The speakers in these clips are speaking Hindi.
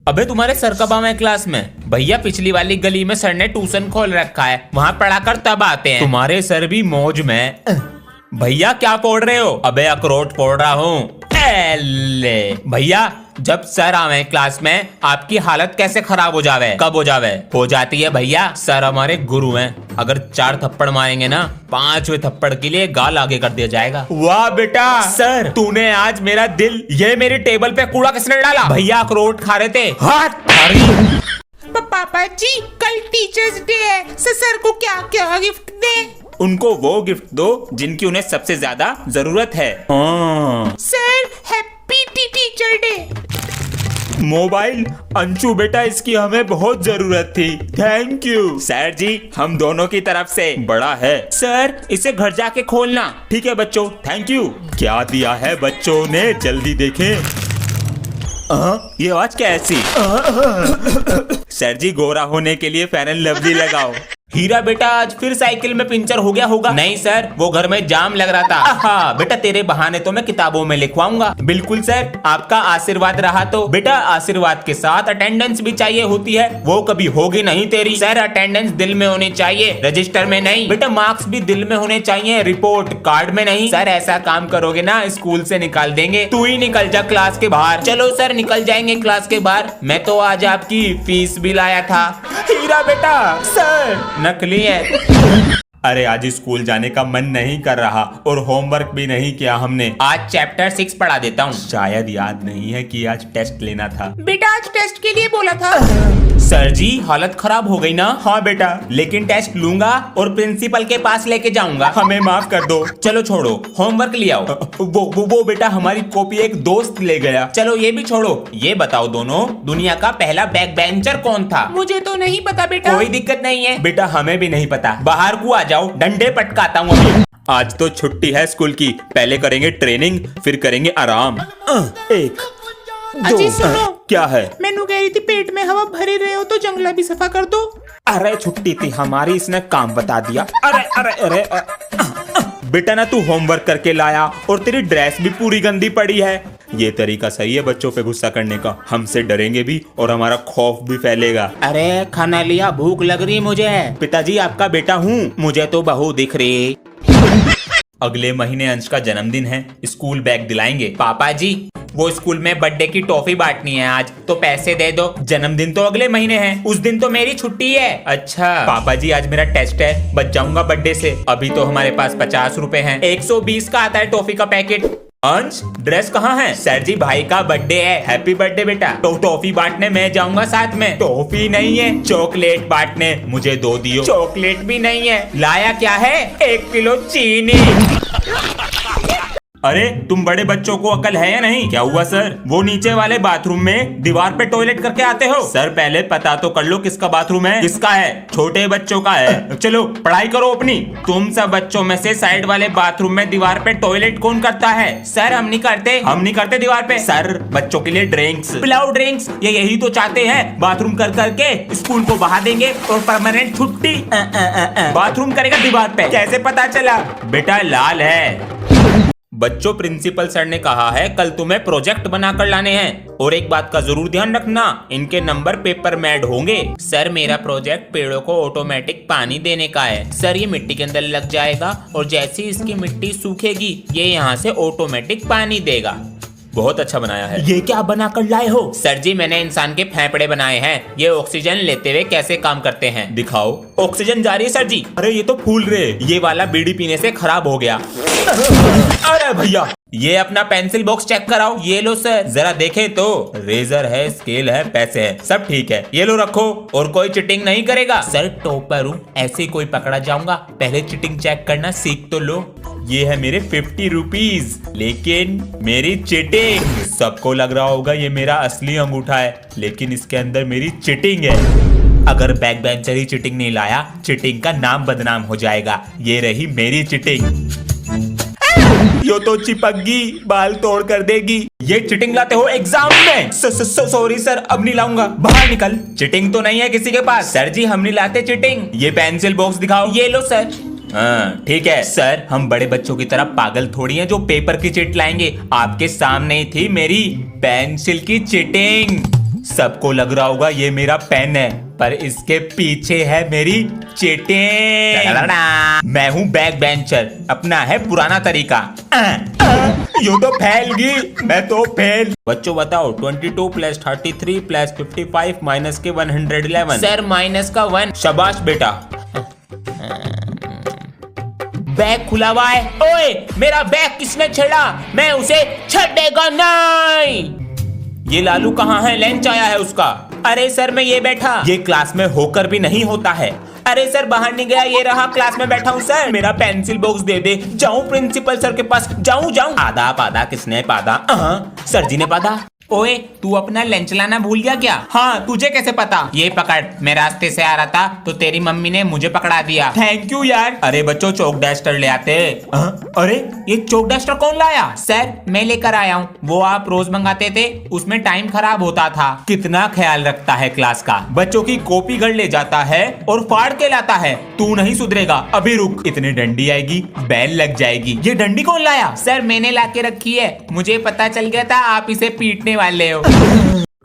अबे तुम्हारे सर कब आवे क्लास में? भैया पिछली वाली गली में सर ने ट्यूशन खोल रखा है, वहाँ पढ़ा कर तब आते हैं। तुम्हारे सर भी मौज में। भैया क्या पढ़ रहे हो? अबे अखरोट पढ़ रहा हूँ। भैया जब सर आवे क्लास में आपकी हालत कैसे खराब हो जावे? कब हो जावे? हो जाती है भैया, सर हमारे गुरु हैं। अगर 4 थप्पड़ मारेंगे ना, 5वें थप्पड़ के लिए गाल आगे कर दिया जाएगा। वाह बेटा सर, तूने आज मेरा दिल। ये मेरी टेबल पे कूड़ा किसने डाला? भैया अखरोट खा रहे थे। हाथ पापा जी कल टीचर्स डे है, सर को क्या क्या गिफ्ट दे? उनको वो गिफ्ट दो जिनकी उन्हें सबसे ज्यादा जरूरत है। Sir happy teacher day. Mobile? Anshu बेटा इसकी हमें बहुत जरूरत थी। थैंक यू सर जी, हम दोनों की तरफ से। बड़ा है सर, इसे घर जाके खोलना। ठीक है बच्चों, थैंक यू। क्या दिया है बच्चों ने, जल्दी देखें। ये आवाज कैसी? सर जी गोरा होने के लिए फेयर एंड लवली लगाओ। हीरा बेटा आज फिर साइकिल में पंचर हो गया होगा। नहीं सर, वो घर में जाम लग रहा था। बेटा तेरे बहाने तो मैं किताबों में लिखवाऊंगा। बिल्कुल सर, आपका आशीर्वाद रहा तो। बेटा आशीर्वाद के साथ अटेंडेंस भी चाहिए होती है, वो कभी होगी नहीं तेरी। सर अटेंडेंस दिल में होनी चाहिए, रजिस्टर में नहीं। बेटा मार्क्स भी दिल में होने चाहिए, रिपोर्ट कार्ड में नहीं। सर ऐसा काम करोगे ना स्कूल से निकाल देंगे। तू ही निकल जा क्लास के बाहर। चलो सर निकल जाएंगे क्लास के बाहर। मैं तो आज आपकी फीस भी लाया था। हीरा बेटा सर नकली है। अरे आज स्कूल जाने का मन नहीं कर रहा और होमवर्क भी नहीं किया हमने। आज चैप्टर 6 पढ़ा देता हूँ। शायद याद नहीं है कि आज टेस्ट लेना था। बेटा आज टेस्ट के लिए बोला था। सर जी हालत खराब हो गई ना? हाँ बेटा, लेकिन टेस्ट लूंगा और प्रिंसिपल के पास लेके जाऊंगा। हमें माफ कर दो। चलो छोड़ो, होमवर्क ले आओ। वो बेटा हमारी कॉपी एक दोस्त ले गया। चलो ये भी छोड़ो। ये बताओ दोनों, दुनिया का पहला बैक बेंचर कौन था? मुझे तो नहीं पता बेटा। कोई दिक्कत नहीं है बेटा, हमें भी नहीं पता। बाहर को आ जाओ, डंडे पटकाता हूँ अभी। आज तो छुट्टी है स्कूल की, पहले करेंगे ट्रेनिंग फिर करेंगे आराम। 1 अजी सुनो, क्या है? मैनू कह रही थी पेट में हवा भरे रहे हो तो जंगला भी सफा कर दो। अरे छुट्टी थी हमारी, इसने काम बता दिया। अरे अरे अरे, बेटा ना तू होमवर्क करके लाया और तेरी ड्रेस भी पूरी गंदी पड़ी है। ये तरीका सही है बच्चों पे गुस्सा करने का। हमसे डरेंगे भी और हमारा खौफ भी फैलेगा। अरे खाना लिया, भूख लग रही मुझे। पिताजी आपका बेटा हूँ, मुझे तो बहू दिख रही। अगले महीने अंश का जन्मदिन है, स्कूल बैग दिलाएंगे। पापा जी वो स्कूल में बर्थडे की टॉफी बांटनी है आज, तो पैसे दे दो। जन्मदिन तो अगले महीने है, उस दिन तो मेरी छुट्टी है। अच्छा पापा जी आज मेरा टेस्ट है, बच जाऊंगा बर्थडे से। अभी तो हमारे पास 50 रुपए हैं। 120 का आता है टॉफी का पैकेट। अंश ड्रेस कहाँ है? सर जी भाई का बर्थडे है, हैप्पी बर्थडे बेटा। तो टॉफी बांटने मैं जाऊंगा साथ में। टॉफी नहीं है, चॉकलेट बांटने। मुझे 2 दियो। चॉकलेट भी नहीं है। लाया क्या है? 1 किलो चीनी। अरे तुम बड़े बच्चों को अकल है या नहीं? क्या हुआ सर? वो नीचे वाले बाथरूम में दीवार पे टॉयलेट करके आते हो? सर पहले पता तो कर लो किसका बाथरूम है। किसका है? छोटे बच्चों का है। चलो पढ़ाई करो अपनी। तुम सब बच्चों में से साइड वाले बाथरूम में दीवार पे टॉयलेट कौन करता है? सर हम नहीं करते। हम नहीं करते दीवार पे। सर बच्चों के लिए ड्रिंक्स पिलाओ, ड्रिंक्स। ये यही तो चाहते हैं, बाथरूम कर करके स्कूल को बहा देंगे और परमानेंट छुट्टी। बाथरूम करेगा दीवार पे। कैसे पता चला? बेटा लाल है। बच्चों प्रिंसिपल सर ने कहा है कल तुम्हें प्रोजेक्ट बनाकर लाने हैं, और एक बात का जरूर ध्यान रखना, इनके नंबर पेपर में ऐड होंगे। सर मेरा प्रोजेक्ट पेड़ों को ऑटोमेटिक पानी देने का है। सर ये मिट्टी के अंदर लग जाएगा और जैसे ही इसकी मिट्टी सूखेगी ये यहाँ से ऑटोमेटिक पानी देगा। बहुत अच्छा बनाया है। ये क्या बना कर लाए हो? सर जी मैंने इंसान के फेफड़े बनाए हैं, ये ऑक्सीजन लेते हुए कैसे काम करते हैं। दिखाओ। ऑक्सीजन जा रही है सर जी। अरे ये तो फूल रहे। ये वाला बीड़ी पीने से खराब हो गया। अरे भैया ये अपना पेंसिल बॉक्स चेक कराओ। ये लो सर, जरा देखे तो। रेजर है, स्केल है, पैसे है, सब ठीक है। ये लो रखो। और कोई चिटिंग नहीं करेगा? सर टॉपर हूँ, ऐसे कोई पकड़ा जाऊंगा। पहले चिटिंग चेक करना सीख तो लो। ये है मेरे 50 रुपीज, लेकिन मेरी चिटिंग। सबको लग रहा होगा ये मेरा असली अंगूठा है, लेकिन इसके अंदर मेरी चिटिंग है। अगर बैक बेंचर ही चिटिंग नहीं लाया, चिटिंग का नाम बदनाम हो जाएगा। ये रही मेरी चिटिंग। यो तो चिपकगी, बाल तोड़ कर देगी। ये चिटिंग लाते हो एग्जाम में? सॉरी सर, अब नहीं लाऊंगा। बाहर निकल। चिटिंग तो नहीं है किसी के पास? सर जी हम नहीं लाते चिटिंग। ये पेंसिल बॉक्स दिखाओ। ये लो सर। हाँ ठीक है सर, हम बड़े बच्चों की तरह पागल थोड़ी हैं जो पेपर की चिट लाएंगे। आपके सामने ही थी मेरी पेंसिल की चिटिंग। सबको लग रहा होगा ये मेरा पेन है, पर इसके पीछे है मेरी चीटिंग। मैं हूँ बैक बेंचर, अपना है पुराना तरीका। यूं तो फैल गई, मैं तो फेल। बच्चों बताओ 22 + 33 + 55 माइनस के 111। सर माइनस का 1। शाबाश बेटा। बैग खुला हुआ है। ओए मेरा बैग किसने छेड़ा? मैं उसे छेड़ेगा नहीं। ये लालू कहाँ है? लंच आया है उसका। अरे सर मैं ये बैठा। ये क्लास में होकर भी नहीं होता है। अरे सर बाहर नहीं गया, ये रहा क्लास में बैठा हूँ सर। मेरा पेंसिल बॉक्स दे दे, जाऊं प्रिंसिपल सर के पास, जाऊं। आधा पादा किसने पादा? सर जी ने पादा। ओए तू अपना लंच लाना भूल गया क्या? हाँ, तुझे कैसे पता? ये पकड़, मैं रास्ते से आ रहा था तो तेरी मम्मी ने मुझे पकड़ा दिया। थैंक यू यार। अरे बच्चों चौक डस्टर ले आते। अरे ये चौक डस्टर कौन लाया? सर मैं लेकर आया हूँ, वो आप रोज मंगाते थे, उसमें टाइम खराब होता था। कितना ख्याल रखता है क्लास का। बच्चों की कॉपी घर ले जाता है और फाड़ के लाता है। तू नहीं सुधरेगा, अभी रुक। इतनी डंडी आएगी, बैल लग जाएगी। ये डंडी कौन लाया? सर मैंने लाके रखी है, मुझे पता चल गया था आप इसे पीटने वाले हो।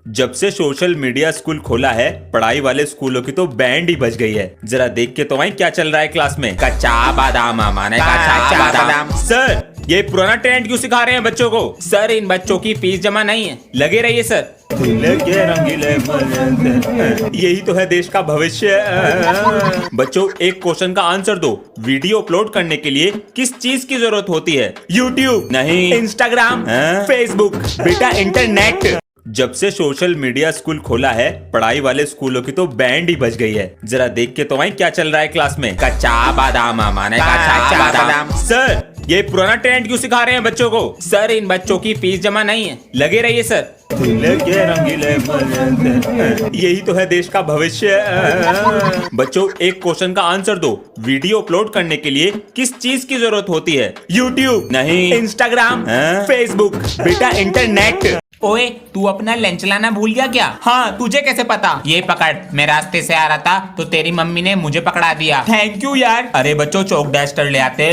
जब से सोशल मीडिया स्कूल खोला है, पढ़ाई वाले स्कूलों की तो बैंड ही बज गई है। जरा देख के तो भाई क्या चल रहा है क्लास में। कच्चा बादाम माने कच्चा बादाम। सर ये पुराना ट्रेंड क्यों सिखा रहे हैं बच्चों को? सर इन बच्चों की फीस जमा नहीं है। लगे रहिए सर। यही तो है देश का भविष्य। बच्चों एक क्वेश्चन का आंसर दो। वीडियो अपलोड करने के लिए किस चीज की जरूरत होती है? यूट्यूब नहीं, इंस्टाग्राम, फेसबुक। बेटा इंटरनेट। जब से सोशल मीडिया स्कूल खोला है, पढ़ाई वाले स्कूलों की तो बैंड ही बज गई है। जरा देख के तो भाई क्या चल रहा है क्लास में। कच्चा बादाम माने कच्चा बादाम। सर ये पुराना ट्रेंड क्यों सिखा रहे हैं बच्चों को? सर इन बच्चों की फीस जमा नहीं है। लगे रहिए सर। यही तो है देश का भविष्य। बच्चों एक क्वेश्चन का आंसर दो। वीडियो अपलोड करने के लिए किस चीज की जरूरत होती है? यूट्यूब नहीं, इंस्टाग्राम, फेसबुक। बेटा इंटरनेट। ओए तू अपना लंच लाना भूल गया क्या? हाँ, तुझे कैसे पता? ये पकड़, मैं रास्ते से आ रहा था तो तेरी मम्मी ने मुझे पकड़ा दिया। थैंक यू यार। अरे बच्चों चौक डस्टर ले आते।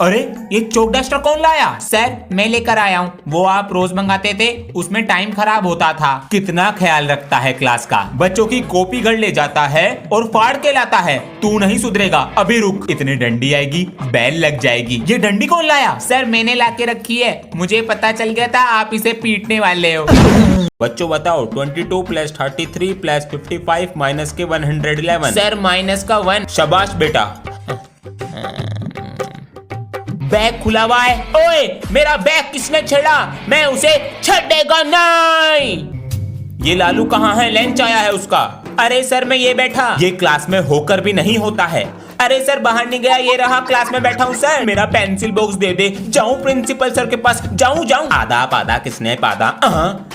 अरे ये चौक डस्टर कौन लाया? सर मैं लेकर आया हूँ, वो आप रोज मंगाते थे, उसमें टाइम खराब होता था। कितना ख्याल रखता है क्लास का। बच्चों की कॉपी घर ले जाता है और फाड़ के लाता है। तू नहीं सुधरेगा, अभी रुक। इतनी डंडी आएगी, बैल लग जाएगी। ये डंडी कौन लाया? सर मैंने लाके रखी है, मुझे पता चल गया था आप इसे पीटने वाले हो। बच्चों बताओ 22 + 33 + 55 माइनस के 111। सर माइनस का 1। शाबाश बेटा। बैग खुला हुआ है। ओए मेरा बैग किसने छेड़ा? मैं उसे छेड़ेगा नहीं। ये लालू कहाँ है? लंच आया है उसका। अरे सर मैं ये बैठा। ये क्लास में होकर भी नहीं होता है। अरे सर बाहर नहीं गया, ये रहा क्लास में बैठा हूँ सर। मेरा पेंसिल बॉक्स दे दे, जाऊं प्रिंसिपल सर के पास, जाऊं। आधा पादा किसने पादा?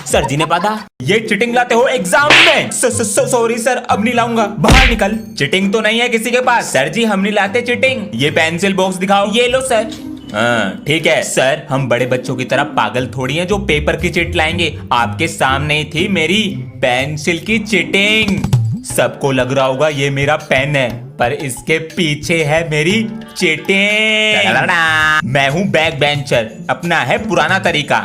सर जी ने पादा। ये चिटिंग लाते हो एग्जाम में? सॉरी सर, अब नहीं लाऊंगा। बाहर निकल। चिटिंग तो नहीं है किसी के पास। सर जी हम नहीं लाते चिटिंग। ये पेंसिल बॉक्स दिखाओ। ये लो सर। हाँ ठीक है सर, हम बड़े बच्चों की तरह पागल थोड़ी हैं जो पेपर की चिट लाएंगे। आपके सामने ही थी मेरी पेंसिल की चिटिंग। सबको लग रहा होगा ये मेरा पेन है, पर इसके पीछे है मेरी चीटिंग। मैं हूँ बैक बेंचर, अपना है पुराना तरीका।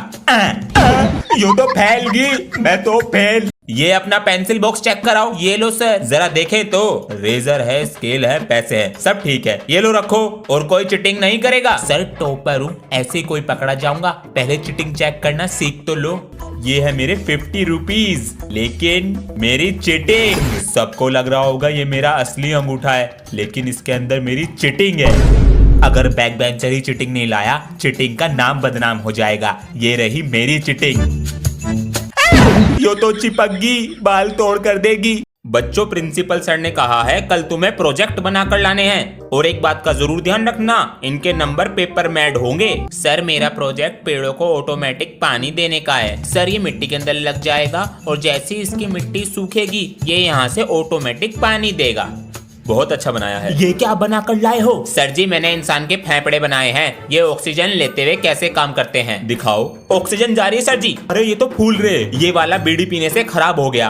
यूं तो फैल गई, मैं तो फेल। ये अपना पेंसिल बॉक्स चेक कराओ। ये लो सर। जरा देखे तो। रेजर है, स्केल है, पैसे है, सब ठीक है। ये लो रखो। और कोई चिटिंग नहीं करेगा। सर टॉपर हूँ, ऐसे कोई पकड़ा जाऊंगा? पहले चिटिंग चेक करना सीख तो लो। ये है मेरे 50 रुपीज, लेकिन मेरी चिटिंग। सबको लग रहा होगा ये मेरा असली अंगूठा है, लेकिन इसके अंदर मेरी चिटिंग है। अगर बैक बेंचर ही चिटिंग नहीं लाया, चिटिंग का नाम बदनाम हो जाएगा। ये रही मेरी चिटिंग। यो तो चिपकगी, बाल तोड़ कर देगी। बच्चों प्रिंसिपल सर ने कहा है कल तुम्हें प्रोजेक्ट बनाकर लाने हैं, और एक बात का जरूर ध्यान रखना, इनके नंबर पेपर में ऐड होंगे। सर मेरा प्रोजेक्ट पेड़ों को ऑटोमेटिक पानी देने का है। सर ये मिट्टी के अंदर लग जाएगा और जैसे ही इसकी मिट्टी सूखेगी ये यहाँ से ऑटोमेटिक पानी देगा। बहुत अच्छा बनाया है। ये क्या बना कर लाए हो? सर जी मैंने इंसान के फेफड़े बनाए हैं, ये ऑक्सीजन लेते हुए कैसे काम करते हैं। दिखाओ। ऑक्सीजन जा रही है सर जी। अरे ये तो फूल रहे। ये वाला बीड़ी पीने से खराब हो गया।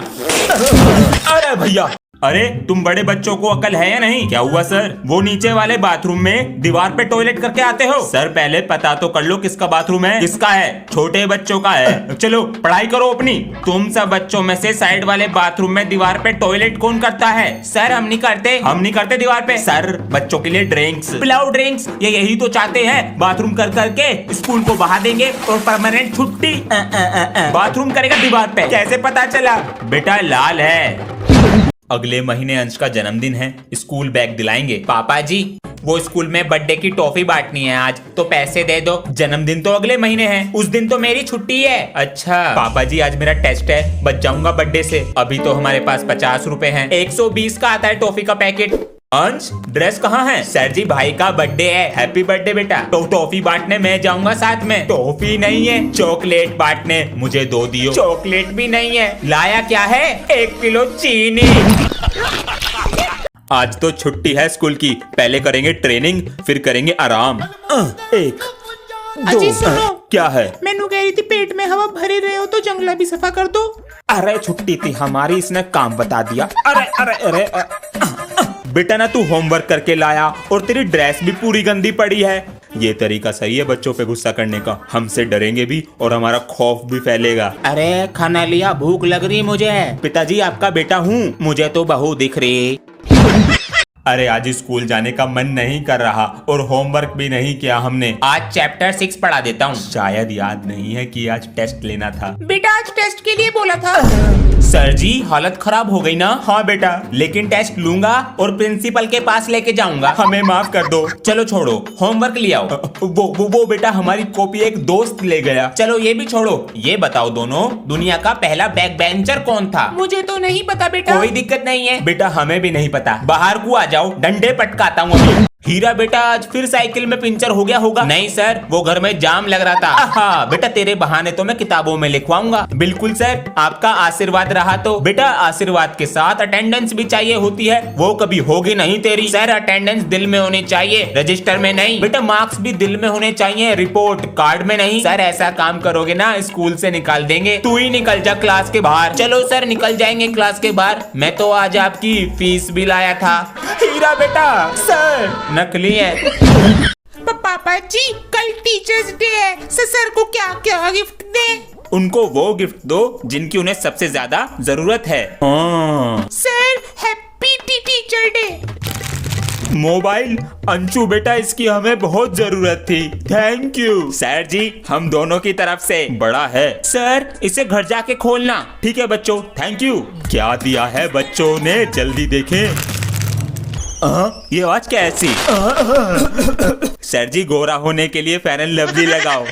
अरे भैया अरे तुम बड़े बच्चों को अकल है या नहीं? क्या हुआ सर? वो नीचे वाले बाथरूम में दीवार पे टॉयलेट करके आते हो? सर पहले पता तो कर लो किसका बाथरूम है, किसका है? छोटे बच्चों का है। चलो पढ़ाई करो अपनी। तुम सब बच्चों में से साइड वाले बाथरूम में दीवार पे टॉयलेट कौन करता है? सर हम नहीं करते। हम नहीं करते दीवार पे। सर बच्चों के लिए ड्रिंक्स पिलाओ ड्रिंक्स। ये यही तो चाहते हैं, बाथरूम कर करके स्कूल को बहा देंगे और परमानेंट छुट्टी। बाथरूम करेगा दीवार पे। कैसे पता चला? बेटा लाल है। अगले महीने अंश का जन्मदिन है, स्कूल बैग दिलाएंगे। पापा जी वो स्कूल में बर्थडे की टॉफी बांटनी है आज, तो पैसे दे दो। जन्मदिन तो अगले महीने है, उस दिन तो मेरी छुट्टी है। अच्छा पापा जी आज मेरा टेस्ट है, बच जाऊंगा बर्थडे से। अभी तो हमारे पास 50 रुपए हैं। 120 का आता है टॉफी का पैकेट। अंश ड्रेस कहाँ है? सर जी भाई का बर्थडे है। हैप्पी बर्थडे बेटा। तो टॉफी बांटने मैं जाऊंगा साथ में। टॉफी नहीं है, चॉकलेट बांटने। मुझे 2 दियो। चॉकलेट भी नहीं है। लाया क्या है? 1 किलो चीनी। आज तो छुट्टी है स्कूल की, पहले करेंगे ट्रेनिंग फिर करेंगे आराम। 1 2 अजी सुनो। क्या है? मैनू कह रही थी पेट में हवा भरे रहे हो तो जंगला भी सफा कर दो। अरे छुट्टी थी हमारी, इसने काम बता दिया। अरे अरे अरे बेटा ना तू होमवर्क करके लाया और तेरी ड्रेस भी पूरी गंदी पड़ी है। ये तरीका सही है बच्चों पे गुस्सा करने का? हमसे डरेंगे भी और हमारा खौफ भी फैलेगा। अरे खाना लिया? भूख लग रही मुझे। पिताजी आपका बेटा हूँ। मुझे तो बहू दिख रही। अरे आज स्कूल जाने का मन नहीं कर रहा और होमवर्क भी नहीं किया हमने। आज चैप्टर 6 पढ़ा देता हूँ। शायद याद नहीं है कि आज टेस्ट लेना था। बेटा आज टेस्ट के लिए बोला था। सर जी हालत खराब हो गई ना? हाँ बेटा, लेकिन टेस्ट लूंगा और प्रिंसिपल के पास लेके जाऊंगा। हमें माफ कर दो। चलो छोड़ो, होमवर्क ले आओ। वो बेटा हमारी कॉपी एक दोस्त ले गया। चलो ये भी छोड़ो। ये बताओ दोनों, दुनिया का पहला बैक बेंचर कौन था? मुझे तो नहीं पता बेटा। कोई दिक्कत नहीं है बेटा, हमें भी नहीं पता। बाहर को आ जाओ, डंडे पटकाता हूँ अभी। हीरा बेटा आज फिर साइकिल में पंचर हो गया होगा। नहीं सर, वो घर में जाम लग रहा था। हाँ बेटा, तेरे बहाने तो मैं किताबों में लिखवाऊंगा। बिल्कुल सर, आपका आशीर्वाद रहा तो। बेटा आशीर्वाद के साथ अटेंडेंस भी चाहिए होती है, वो कभी होगी नहीं तेरी। सर अटेंडेंस दिल में होनी चाहिए, रजिस्टर में नहीं। बेटा मार्क्स भी दिल में होने चाहिए, रिपोर्ट कार्ड में नहीं। सर ऐसा काम करोगे ना स्कूल से निकाल देंगे। तू ही निकल जा क्लास के बाहर। चलो सर निकल जाएंगे क्लास के बाहर। मैं तो आज आपकी फीस भी लाया था। हीरा बेटा सर नकली है। पापा जी कल टीचर्स डे है, सर को क्या क्या गिफ्ट दे? उनको वो गिफ्ट दो जिनकी उन्हें सबसे ज्यादा जरूरत है। Sir happy teacher day. Mobile? Anshu बेटा इसकी हमें बहुत जरूरत थी, थैंक यू। सर जी हम दोनों की तरफ से। बड़ा है सर, इसे घर जाके खोलना। ठीक है बच्चों, थैंक यू। क्या दिया है बच्चों ने, जल्दी देखें। ये आवाज कैसी? सर जी गोरा होने के लिए फेयर एंड लवली लगाओ।